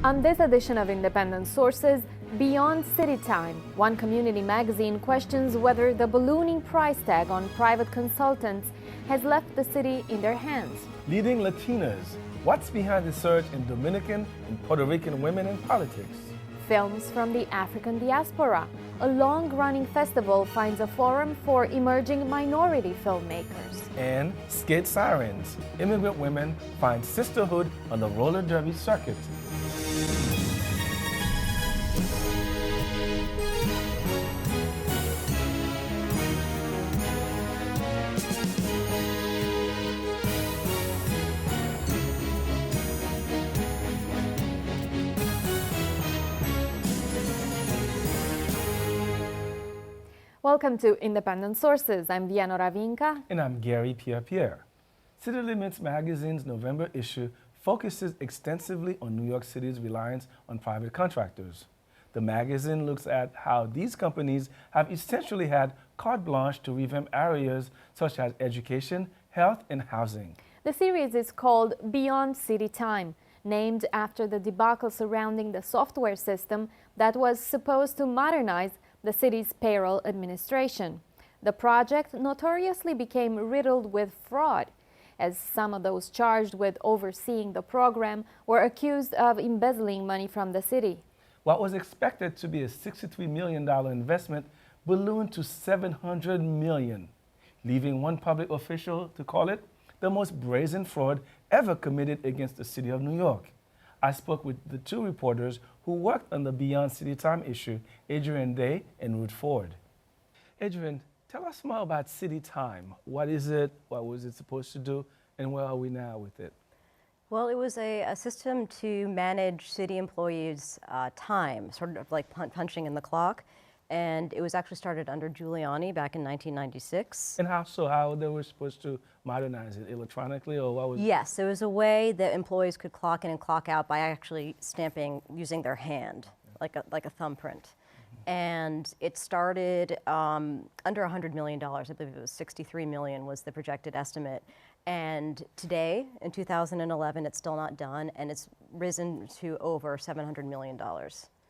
On this edition of Independent Sources, Beyond City Time, one community magazine questions whether the ballooning price tag on private consultants has left the city in their hands. Leading Latinas, what's behind the surge in Dominican and Puerto Rican women in politics? Films from the African Diaspora, a long-running festival finds a forum for emerging minority filmmakers. And Skate Sirens, immigrant women find sisterhood on the roller derby circuit. Welcome to Independent Sources. I'm Diana Ravinka. And I'm Gary Pierre-Pierre. City Limits Magazine's November issue focuses extensively on New York City's reliance on private contractors. The magazine looks at how these companies have essentially had carte blanche to revamp areas such as education, health, and housing. The series is called Beyond City Time, named after the debacle surrounding the software system that was supposed to modernize the city's payroll administration. The project notoriously became riddled with fraud, as some of those charged with overseeing the program were accused of embezzling money from the city. What was expected to be a $63 million investment ballooned to $700 million, leaving one public official to call it the most brazen fraud ever committed against the city of New York. I spoke with the two reporters who worked on the Beyond City Time issue, Adrian Day and Ruth Ford. Adrian, tell us more about City Time. What is it? What was it supposed to do? And where are we now with it? Well, it was a system to manage city employees' time, sort of like punching in the clock. And it was actually started under Giuliani back in 1996. And how they were supposed to modernize it electronically, or what was? Yes, it was a way that employees could clock in and clock out by actually stamping using their hand, like a thumbprint. And it started under $100 million. I believe it was $63 million was the projected estimate. And today, in 2011, it's still not done, and it's risen to over $700 million.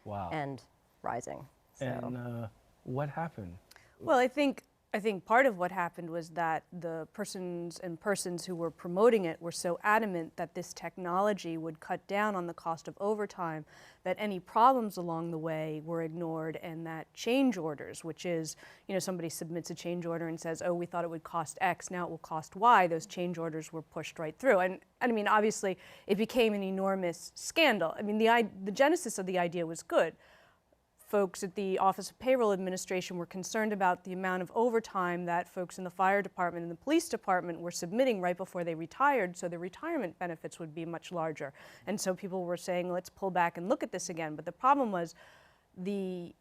Wow. And rising. So. And what happened? Well, I think part of what happened was that the persons who were promoting it were so adamant that this technology would cut down on the cost of overtime that any problems along the way were ignored, and that change orders, which is, somebody submits a change order and says, oh, we thought it would cost X, now it will cost Y, those change orders were pushed right through. And I mean, obviously, it became an enormous scandal. I mean, the genesis of the idea was good. Folks at the Office of Payroll Administration were concerned about the amount of overtime that folks in the fire department and the police department were submitting right before they retired, so their retirement benefits would be much larger. And so people were saying, let's pull back and look at this again. But the problem was the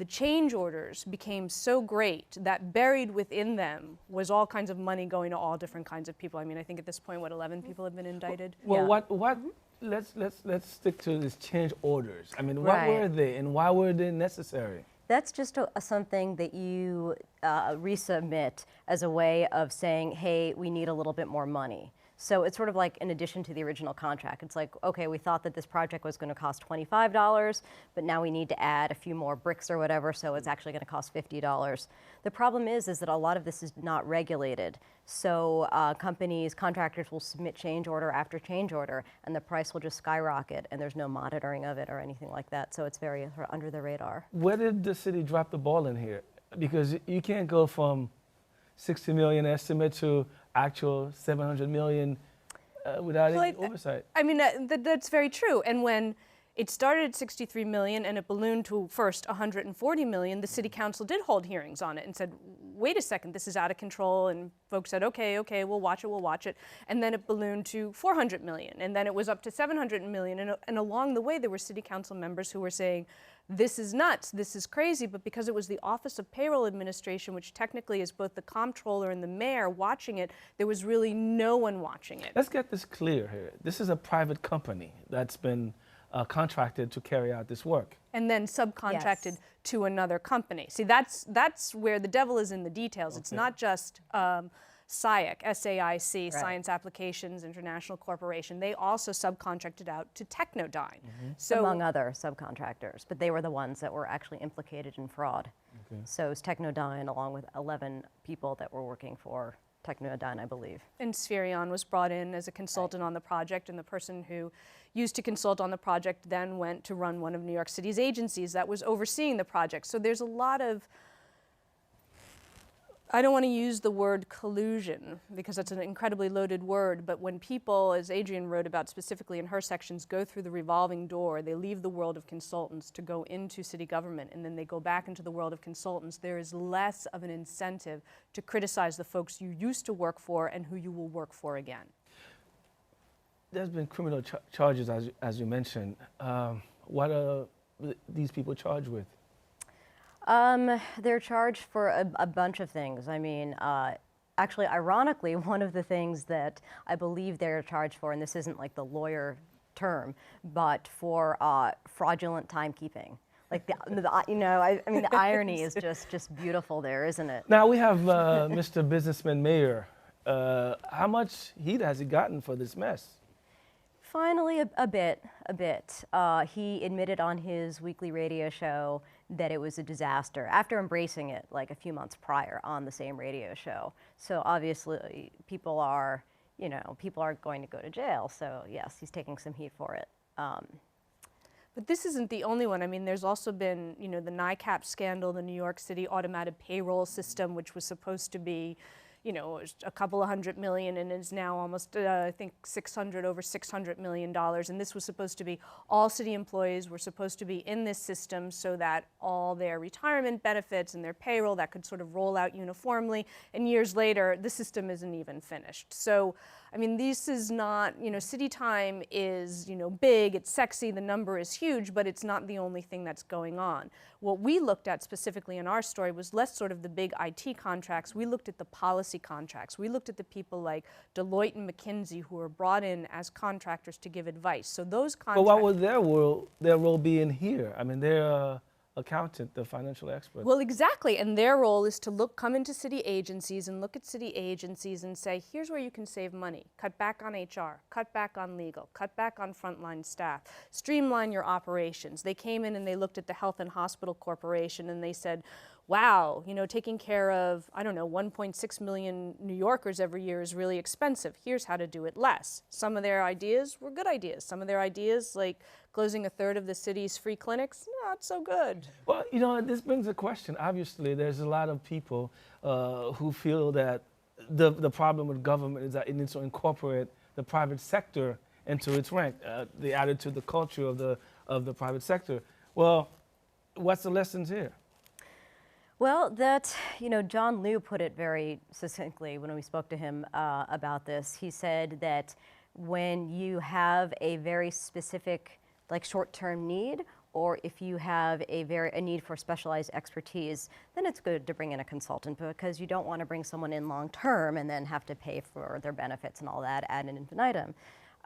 change orders became so great that buried within them was all kinds of money going to all different kinds of people. I mean, I think at this point, 11 people have been indicted? Well, yeah. Let's stick to these change orders. I mean, what were they and why were they necessary? That's just something that you resubmit as a way of saying, hey, we need a little bit more money. So it's sort of like in addition to the original contract. It's like, okay, we thought that this project was going to cost $25, but now we need to add a few more bricks or whatever, so it's actually going to cost $50. The problem is that a lot of this is not regulated. So contractors will submit change order after change order, and the price will just skyrocket, and there's no monitoring of it or anything like that. So it's very under the radar. Where did the city drop the ball in here? Because you can't go from 60 million estimate to actual 700 million without any oversight. I mean, that's very true. And when it started at 63 million and it ballooned to first 140 million, the city council did hold hearings on it and said, wait a second, this is out of control. And folks said, okay, we'll watch it. And then it ballooned to 400 million. And then it was up to 700 million. And along the way, there were city council members who were saying, this is nuts, this is crazy, but because it was the Office of Payroll Administration, which technically is both the comptroller and the mayor watching it, there was really no one watching it. Let's get this clear here. This is a private company that's been contracted to carry out this work. And then subcontracted to another company. See, that's where the devil is in the details. Okay. It's not just SAIC, S-A-I-C, Right. Science Applications International Corporation, they also subcontracted out to Technodyne. So Among other subcontractors, but they were the ones that were actually implicated in fraud. Okay. So it was Technodyne along with 11 people that were working for Technodyne, I believe. And Spherion was brought in as a consultant on the project, and the person who used to consult on the project then went to run one of New York City's agencies that was overseeing the project. So there's a lot of, I don't want to use the word collusion because that's an incredibly loaded word, but when people, as Adrienne wrote about specifically in her sections, go through the revolving door, they leave the world of consultants to go into city government, and then they go back into the world of consultants, there is less of an incentive to criticize the folks you used to work for and who you will work for again. There's been criminal charges, as you mentioned. What are these people charged with? They're charged for a bunch of things. I mean, actually, ironically, one of the things that I believe they're charged for, and this isn't like the lawyer term, but for fraudulent timekeeping. Like, you know, I mean, the irony is just beautiful there, isn't it? Now we have Mr. Businessman Mayor. How much heat has he gotten for this mess? Finally, a bit. He admitted on his weekly radio show that it was a disaster after embracing it like a few months prior on the same radio show. So obviously people are going to go to jail. So yes, he's taking some heat for it. But this isn't the only one. I mean, there's also been, you know, the NICAP scandal, the New York City automated payroll system, which was supposed to be, you know, a couple of $100 million and is now almost, I think, over $600 million. And this was supposed to be all city employees were supposed to be in this system so that all their retirement benefits and their payroll, that could sort of roll out uniformly. And years later, the system isn't even finished. So, I mean, this is not, you know, city time is, you know, big, it's sexy, the number is huge, but it's not the only thing that's going on. What we looked at specifically in our story was less sort of the big IT contracts. We looked at the policy contracts. We looked at the people like Deloitte and McKinsey who were brought in as contractors to give advice. So those contracts. But what would their role be in here? I mean, they're accountant, the financial expert. Well, exactly, and their role is to come into city agencies and look at city agencies and say, here's where you can save money. Cut back on HR, cut back on legal, cut back on frontline staff, streamline your operations. They came in and they looked at the Health and Hospital Corporation and they said, wow, you know, taking care of, I don't know, 1.6 million New Yorkers every year is really expensive. Here's how to do it less. Some of their ideas were good ideas. Some of their ideas, like closing a third of the city's free clinics, not so good. Well, you know, this brings a question. Obviously, there's a lot of people who feel that the problem with government is that it needs to incorporate the private sector into its rank, the attitude, the culture of the private sector. Well, what's the lessons here? Well, you know, John Liu put it very succinctly when we spoke to him about this. He said that when you have a very specific, like, short-term need, or if you have a need for specialized expertise, then it's good to bring in a consultant because you don't want to bring someone in long-term and then have to pay for their benefits and all that ad infinitum.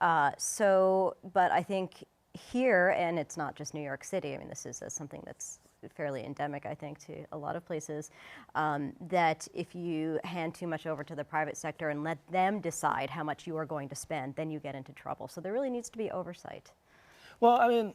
But I think here, and it's not just New York City, I mean, this is something that's fairly endemic, I think, to a lot of places, that if you hand too much over to the private sector and let them decide how much you are going to spend, then you get into trouble. So there really needs to be oversight. Well, I mean,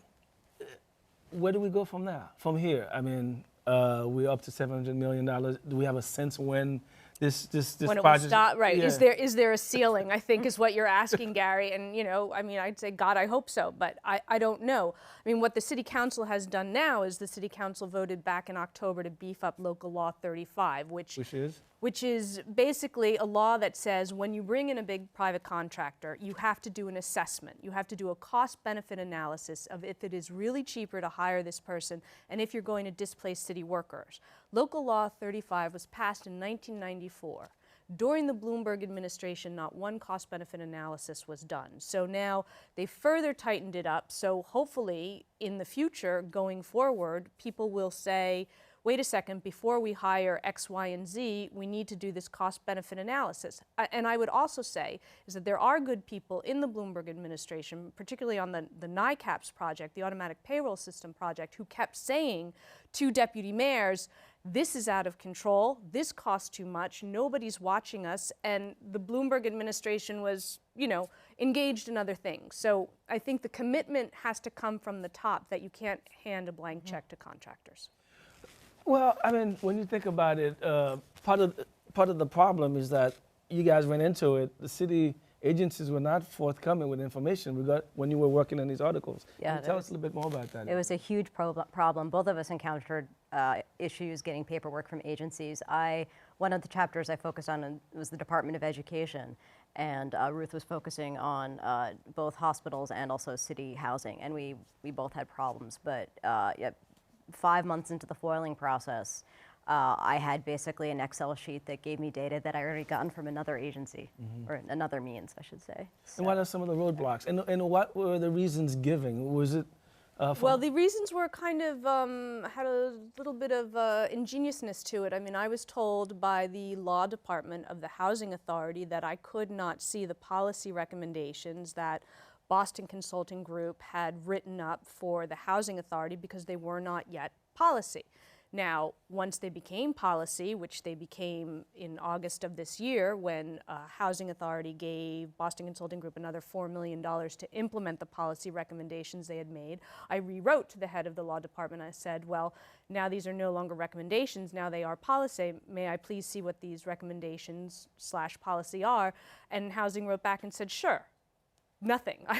where do we go from there? From here, I mean, we're up to $700 million. Do we have a sense when this when it project will stop, right? Yeah. Is there a ceiling? I think is what you're asking, Gary. And you know, I mean, I'd say God, I hope so, but I don't know. I mean, what the City Council has done now is the City Council voted back in October to beef up Local Law 35, which is basically a law that says when you bring in a big private contractor, you have to do an assessment. You have to do a cost-benefit analysis of if it is really cheaper to hire this person and if you're going to displace city workers. Local Law 35 was passed in 1994. During the Bloomberg administration, not one cost-benefit analysis was done. So now they further tightened it up. So hopefully in the future, going forward, people will say, wait a second, before we hire X, Y, and Z, we need to do this cost-benefit analysis. And I would also say is that there are good people in the Bloomberg administration, particularly on the NICAPS project, the automatic payroll system project, who kept saying to deputy mayors, this is out of control, this costs too much, nobody's watching us, and the Bloomberg administration was, engaged in other things. So I think the commitment has to come from the top, that you can't hand a blank check to contractors. Well, I mean, when you think about it, part of the problem is that you guys went into it. The city agencies were not forthcoming with information when you were working on these articles. Yeah, tell us a little bit more about that. It was a huge problem. Both of us encountered issues getting paperwork from agencies. One of the chapters I focused on was the Department of Education, and Ruth was focusing on both hospitals and also city housing, and we both had problems. But 5 months into the foiling process, I had basically an Excel sheet that gave me data that I already gotten from another agency, or another means, I should say. So. And what are some of the roadblocks? And what were the reasons given? Was it? Well, the reasons were kind of, had a little bit of ingeniousness to it. I mean, I was told by the law department of the Housing Authority that I could not see the policy recommendations that Boston Consulting Group had written up for the Housing Authority because they were not yet policy. Now, once they became policy, which they became in August of this year, when Housing Authority gave Boston Consulting Group another $4 million to implement the policy recommendations they had made, I rewrote to the head of the law department. I said, well, now these are no longer recommendations, now they are policy. May I please see what these recommendations / policy are? And Housing wrote back and said, sure. Nothing. I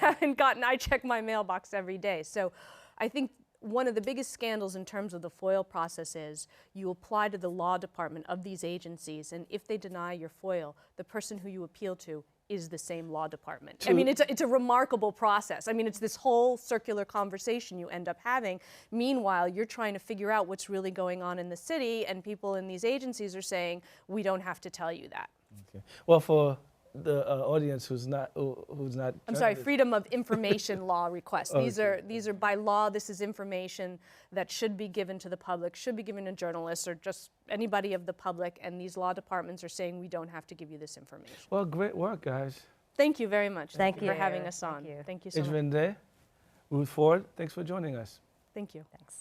haven't gotten, I check my mailbox every day. So I think one of the biggest scandals in terms of the FOIL process is you apply to the law department of these agencies, and if they deny your FOIL, the person who you appeal to is the same law department. I mean, it's a remarkable process. I mean, it's this whole circular conversation you end up having. Meanwhile, you're trying to figure out what's really going on in the city, and people in these agencies are saying, we don't have to tell you that. Okay. Well, for the audience who's not I'm sorry, freedom of information law requests. These are by law. This is information that should be given to the public, should be given to journalists or just anybody of the public, and these law departments are saying we don't have to give you this information. Well, great work, guys. Thank you very much. Thank you for having us on. Thank you so much. Adrienne, Ruth Ford, thanks for joining us. Thank you. Thanks.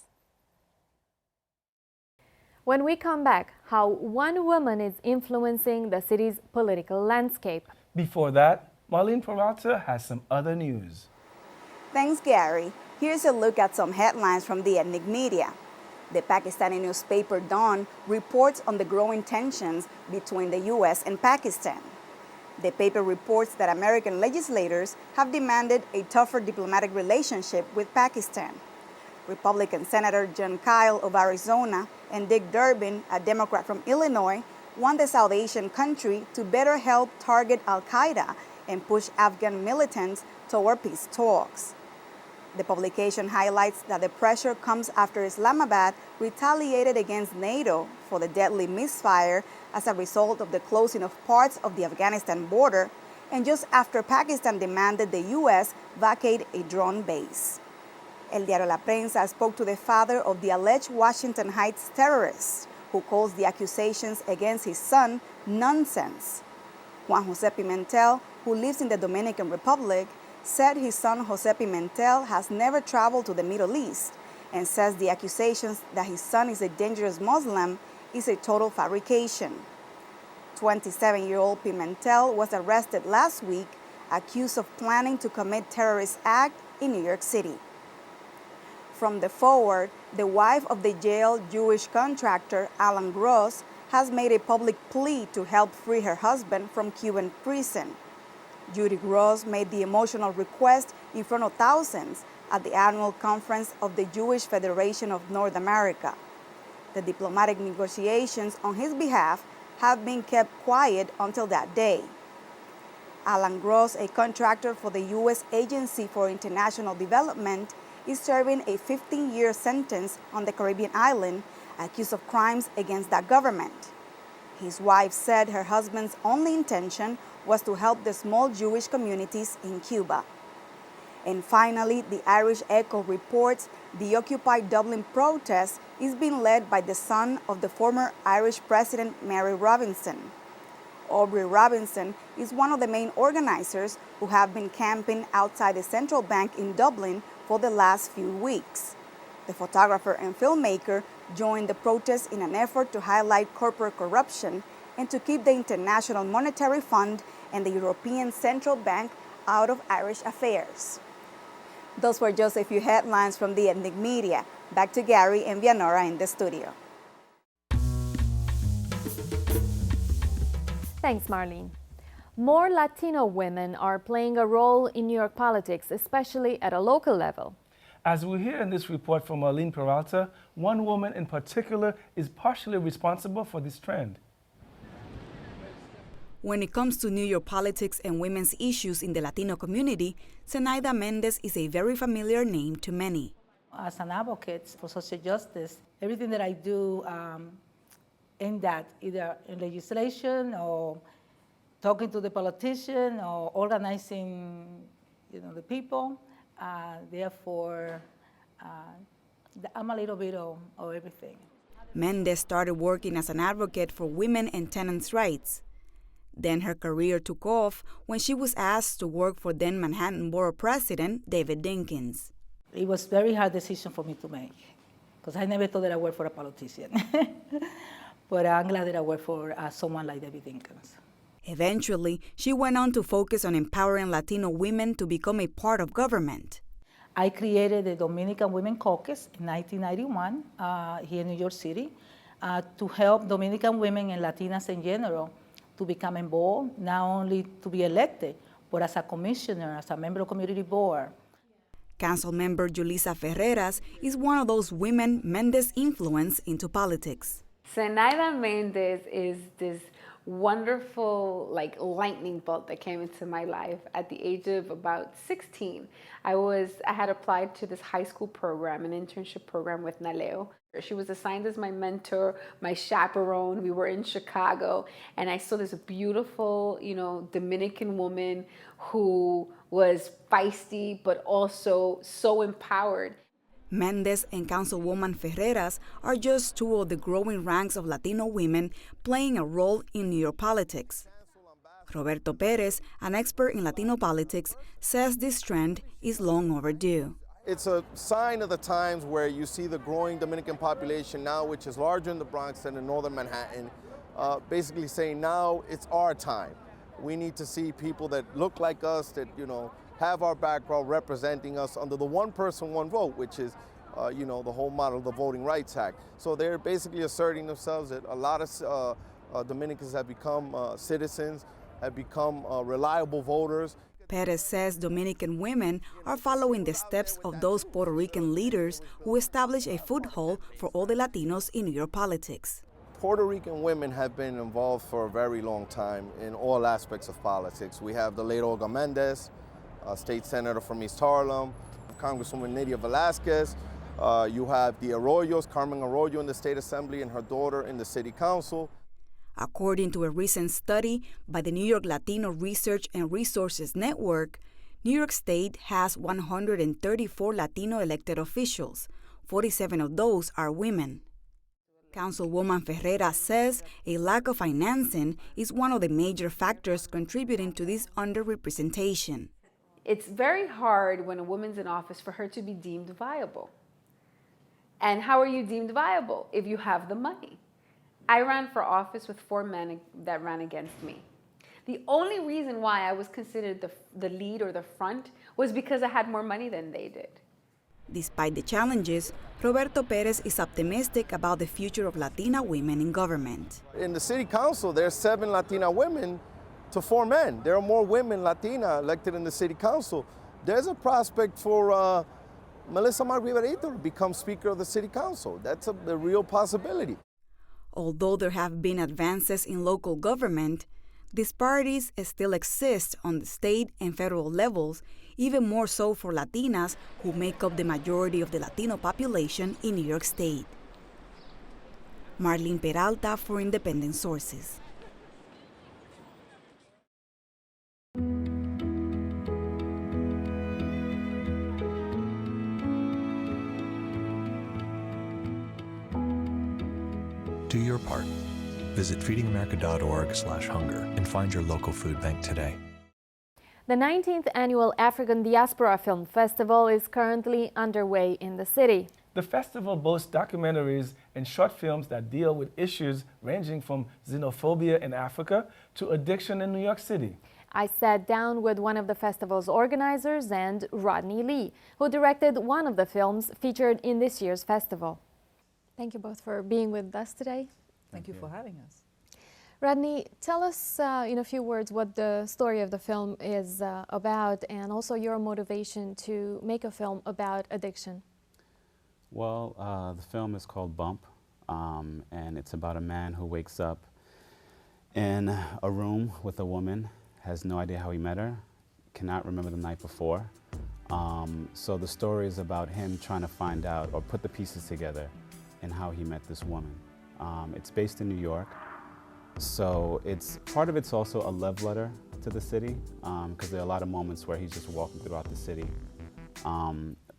When we come back, how one woman is influencing the city's political landscape. Before that, Marlene Peralta has some other news. Thanks, Gary. Here's a look at some headlines from the ethnic media. The Pakistani newspaper Dawn reports on the growing tensions between the U.S. and Pakistan. The paper reports that American legislators have demanded a tougher diplomatic relationship with Pakistan. Republican Senator John Kyle of Arizona and Dick Durbin, a Democrat from Illinois, want the South Asian country to better help target al-Qaeda and push Afghan militants toward peace talks. The publication highlights that the pressure comes after Islamabad retaliated against NATO for the deadly misfire as a result of the closing of parts of the Afghanistan border, and just after Pakistan demanded the U.S. vacate a drone base. El Diario La Prensa spoke to the father of the alleged Washington Heights terrorist, who calls the accusations against his son nonsense. Juan Jose Pimentel, who lives in the Dominican Republic, said his son Jose Pimentel has never traveled to the Middle East and says the accusations that his son is a dangerous Muslim is a total fabrication. 27-year-old Pimentel was arrested last week, accused of planning to commit terrorist act in New York City. From the Forward, the wife of the jailed Jewish contractor Alan Gross has made a public plea to help free her husband from Cuban prison. Judy Gross made the emotional request in front of thousands at the annual conference of the Jewish Federation of North America. The diplomatic negotiations on his behalf have been kept quiet until that day. Alan Gross, a contractor for the U.S. Agency for International Development, is serving a 15-year sentence on the Caribbean island, accused of crimes against that government. His wife said her husband's only intention was to help the small Jewish communities in Cuba. And finally, the Irish Echo reports the Occupy Dublin protest is being led by the son of the former Irish President Mary Robinson. Aubrey Robinson is one of the main organizers who have been camping outside the central bank in Dublin for the last few weeks. The photographer and filmmaker joined the protest in an effort to highlight corporate corruption and to keep the International Monetary Fund and the European Central Bank out of Irish affairs. Those were just a few headlines from the ethnic media. Back to Gary and Vianora in the studio. Thanks, Marlene. More Latino women are playing a role in New York politics, especially at a local level. As we hear in this report from Arlene Peralta, one woman in particular is partially responsible for this trend. When it comes to New York politics and women's issues in the Latino community, Zenaida Mendez is a very familiar name to many. As an advocate for social justice, everything that I do in that, either in legislation or talking to the politician or organizing, the people, therefore, I'm a little bit of everything. Mendez started working as an advocate for women and tenants' rights. Then her career took off when she was asked to work for then Manhattan Borough President David Dinkins. It was a very hard decision for me to make because I never thought that I worked for a politician. But I'm glad that I worked for someone like David Dinkins. Eventually, she went on to focus on empowering Latino women to become a part of government. I created the Dominican Women Caucus in 1991 here in New York City to help Dominican women and Latinas in general to become involved, not only to be elected, but as a commissioner, as a member of community board. Council member Julissa Ferreras is one of those women Mendez influenced into politics. Zenaida Mendez is this wonderful lightning bolt that came into my life at the age of about 16. I had applied to this high school program, an internship program with NALEO. She was assigned as my mentor, my chaperone. We were in Chicago, and I saw this beautiful, Dominican woman who was feisty, but also so empowered. Mendez and Councilwoman Ferreras are just two of the growing ranks of Latino women playing a role in New York politics. Roberto Perez, an expert in Latino politics, says this trend is long overdue. It's a sign of the times where you see the growing Dominican population now, which is larger in the Bronx than in northern Manhattan, basically saying now it's our time. We need to see people that look like us, that have our background representing us under the one person, one vote, which is the whole model of the Voting Rights Act. So they're basically asserting themselves that a lot of Dominicans have become citizens, have become reliable voters. Perez says Dominican women are following the steps of those Puerto Rican leaders who established a foothold for all the Latinos in New York politics. Puerto Rican women have been involved for a very long time in all aspects of politics. We have the late Olga Mendez, a state senator from East Harlem, Congresswoman Nydia Velázquez. You have the Arroyos, Carmen Arroyo in the State Assembly and her daughter in the City Council. According to a recent study by the New York Latino Research and Resources Network, New York State has 134 Latino elected officials. 47 of those are women. Councilwoman Ferreira says a lack of financing is one of the major factors contributing to this underrepresentation. It's very hard when a woman's in office for her to be deemed viable. And how are you deemed viable? If you have the money. I ran for office with 4 men that ran against me. The only reason why I was considered the lead or the front was because I had more money than they did. Despite the challenges, Roberto Perez is optimistic about the future of Latina women in government. In the City Council, there are 7 Latina women to 4 men. There are more women Latina elected in the City Council. There's a prospect for Melissa Margarito to become Speaker of the City Council. That's a real possibility. Although there have been advances in local government, disparities still exist on the state and federal levels, even more so for Latinas who make up the majority of the Latino population in New York State. Marlene Peralta for Independent Sources. Do your part. Visit feedingamerica.org/hunger and find your local food bank today. The 19th annual African Diaspora Film Festival is currently underway in the city. The festival boasts documentaries and short films that deal with issues ranging from xenophobia in Africa to addiction in New York City. I sat down with one of the festival's organizers and Rodney Lee, who directed one of the films featured in this year's festival. Thank you both for being with us today. Thank you for having us. Rodney, tell us in a few words what the story of the film is about, and also your motivation to make a film about addiction. Well, the film is called Bump, and it's about a man who wakes up in a room with a woman, has no idea how he met her, cannot remember the night before. So the story is about him trying to find out or put the pieces together in how he met this woman. It's based in New York, so part of it's also a love letter to the city, because there are a lot of moments where he's just walking throughout the city.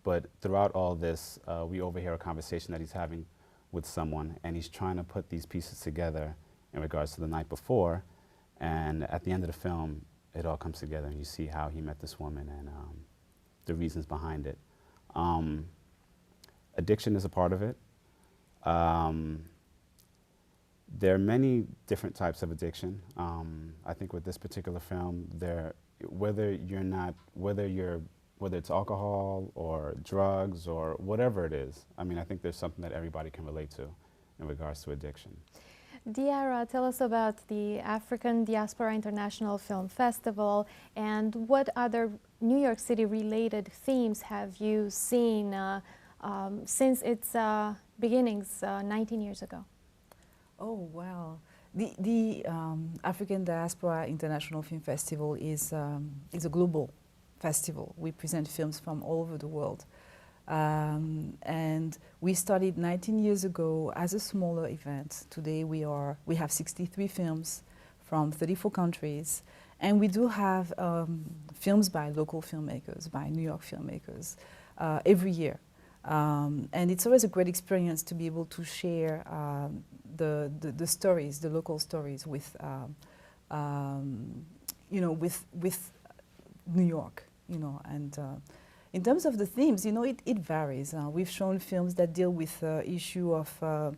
But throughout all this, we overhear a conversation that he's having with someone, and he's trying to put these pieces together in regards to the night before. And at the end of the film, it all comes together, and you see how he met this woman and the reasons behind it. Addiction is a part of it. There are many different types of addiction. I think with this particular film, whether it's alcohol or drugs or whatever it is, I mean, I think there's something that everybody can relate to in regards to addiction. Diarra, tell us about the African Diaspora International Film Festival, and what other New York City related themes have you seen since its beginnings 19 years ago? Oh, wow. The African Diaspora International Film Festival is a global festival. We present films from all over the world. And we started 19 years ago as a smaller event. Today we have 63 films from 34 countries, and we do have films by local filmmakers, by New York filmmakers, every year. And it's always a great experience to be able to share the stories, the local stories with, with New York, and in terms of the themes, it varies. We've shown films that deal with the issue of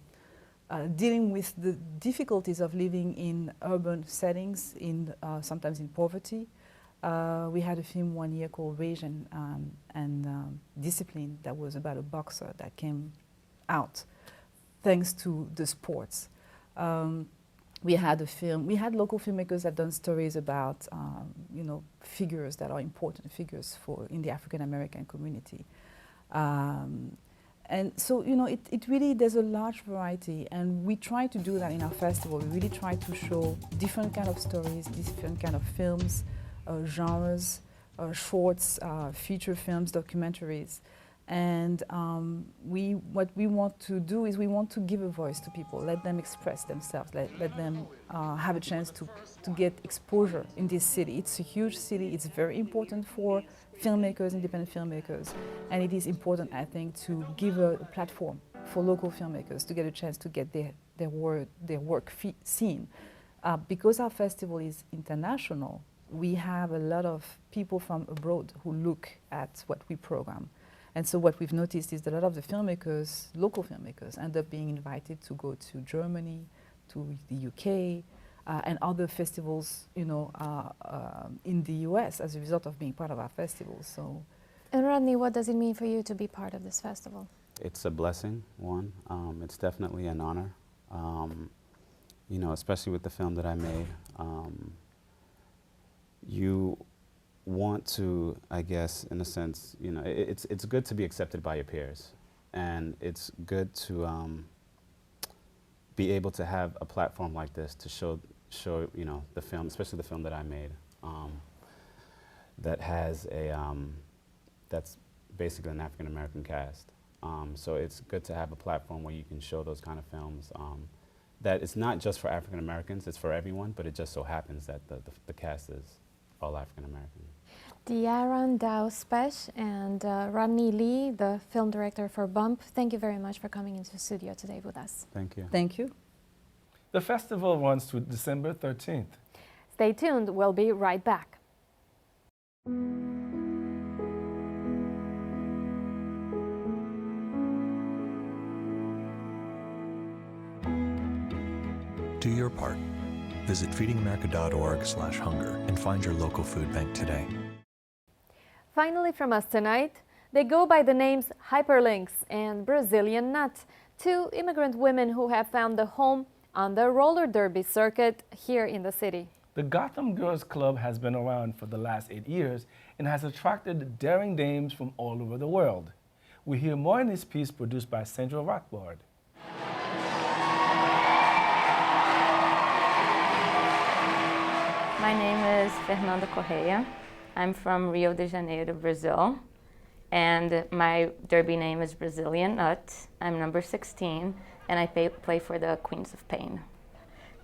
dealing with the difficulties of living in urban settings, sometimes in poverty. We had a film one year called Rage and Discipline that was about a boxer that came out thanks to the sports. We had local filmmakers that done stories about, figures that are important figures in the African American community. And so, there's a large variety, and we try to do that in our festival. We really try to show different kind of stories, different kind of films, genres, shorts, feature films, documentaries. And what we want to do is we want to give a voice to people, let them express themselves, let them have a chance to get exposure in this city. It's a huge city. It's very important for filmmakers, independent filmmakers, and it is important, I think, to give a platform for local filmmakers to get a chance to get their work seen. Because our festival is international, we have a lot of people from abroad who look at what we program. And so what we've noticed is that a lot of the filmmakers, local filmmakers, end up being invited to go to Germany, to the UK, and other festivals, in the US as a result of being part of our festival. So, and Rodney, what does it mean for you to be part of this festival? It's a blessing, one. It's definitely an honor, especially with the film that I made. You want to, I guess, in a sense, it's good to be accepted by your peers, and it's good to be able to have a platform like this to show the film, especially the film that I made, that has that's basically an African American cast. So it's good to have a platform where you can show those kind of films. That it's not just for African Americans; it's for everyone. But it just so happens that the cast is all African American. Diarra Dow-Spesh and Rodney Lee, the film director for Bump, thank you very much for coming into the studio today with us. Thank you. Thank you. The festival runs through December 13th. Stay tuned, we'll be right back. Do your part. Visit feedingamerica.org/hunger and find your local food bank today. Finally from us tonight, they go by the names Hyperlinks and Brazilian Nut, two immigrant women who have found a home on the roller derby circuit here in the city. The Gotham Girls Club has been around for the last 8 years and has attracted daring dames from all over the world. We hear more in this piece produced by Sandra Rothbard. My name is Fernanda Correia. I'm from Rio de Janeiro, Brazil, and my derby name is Brazilian Nut. I'm number 16, and I play for the Queens of Pain.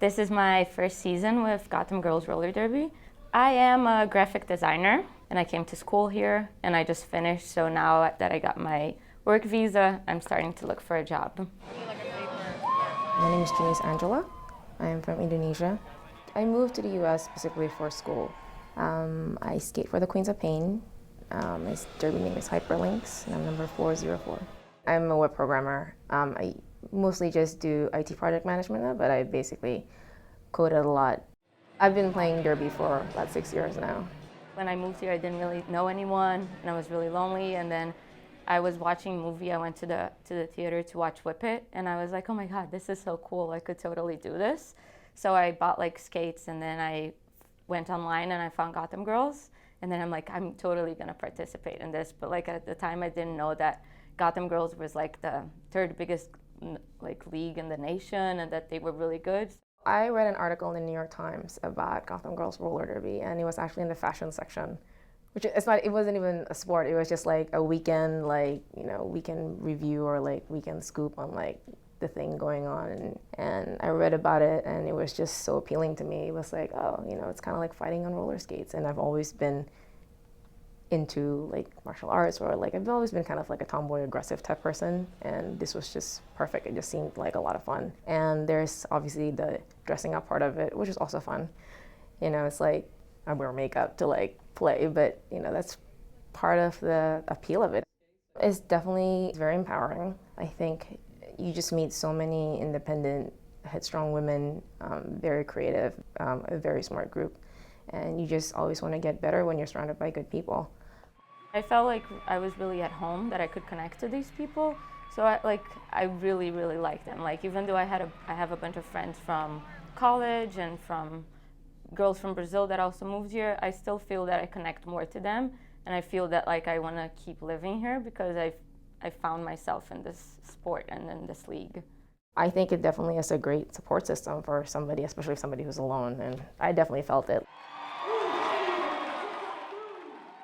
This is my first season with Gotham Girls Roller Derby. I am a graphic designer, and I came to school here, and I just finished, so now that I got my work visa, I'm starting to look for a job. My name is Janice Angela. I am from Indonesia. I moved to the U.S. specifically for school. I skate for the Queens of Pain. My derby name is Hyperlinks, and I'm number 404. I'm a web programmer. I mostly just do IT project management now, but I basically coded a lot. I've been playing derby for about 6 years now. When I moved here, I didn't really know anyone, and I was really lonely, and then I was watching a movie. I went to the theater to watch Whip It, and I was like, oh my God, this is so cool. I could totally do this. So I bought like skates, and then I went online and I found Gotham Girls, and then I'm like, I'm totally gonna participate in this. But like at the time, I didn't know that Gotham Girls was like the third biggest like league in the nation, and that they were really good. I read an article in the New York Times about Gotham Girls roller derby, and it was actually in the fashion section, which it wasn't even a sport. It was just like a weekend, like, you know, weekend review or like weekend scoop on like the thing going on, and I read about it, and it was just so appealing to me. It was like, oh, you know, it's kind of like fighting on roller skates, and I've always been into like martial arts, or like I've always been kind of like a tomboy, aggressive type person, and this was just perfect. It just seemed like a lot of fun, and there's obviously the dressing up part of it, which is also fun. You know, it's like I wear makeup to like play, but you know, that's part of the appeal of it. It's definitely very empowering. I think you just meet so many independent, headstrong women, very creative, a very smart group, and you just always want to get better when you're surrounded by good people. I felt like I was really at home, that I could connect to these people. So I really, really liked them. Like, even though I have a bunch of friends from college and from girls from Brazil that also moved here, I still feel that I connect more to them, and I feel that like I want to keep living here because I found myself in this sport and in this league. I think it definitely is a great support system for somebody, especially somebody who's alone, and I definitely felt it.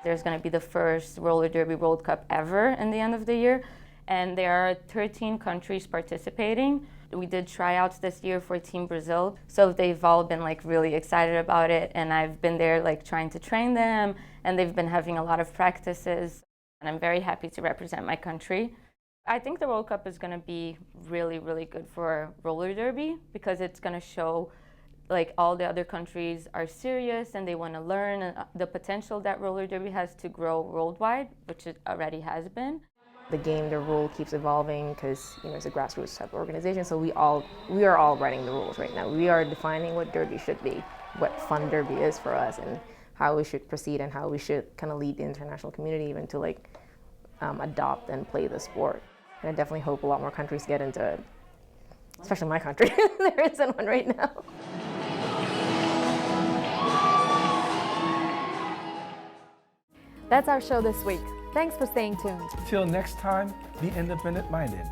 There's going to be the first roller derby World Cup ever in the end of the year, and there are 13 countries participating. We did tryouts this year for Team Brazil, so they've all been like really excited about it, and I've been there like trying to train them, and they've been having a lot of practices. And I'm very happy to represent my country. I think the World Cup is going to be really, really good for roller derby because it's going to show like all the other countries are serious and they want to learn the potential that roller derby has to grow worldwide, which it already has been. The game, the rule keeps evolving because, you know, it's a grassroots type of organization, so we are all writing the rules right now. We are defining what derby should be, what fun derby is for us, and how we should proceed and how we should kind of lead the international community even to like adopt and play the sport. And I definitely hope a lot more countries get into it, especially my country. There isn't one right now. That's our show this week. Thanks for staying tuned. Till next time, be independent-minded.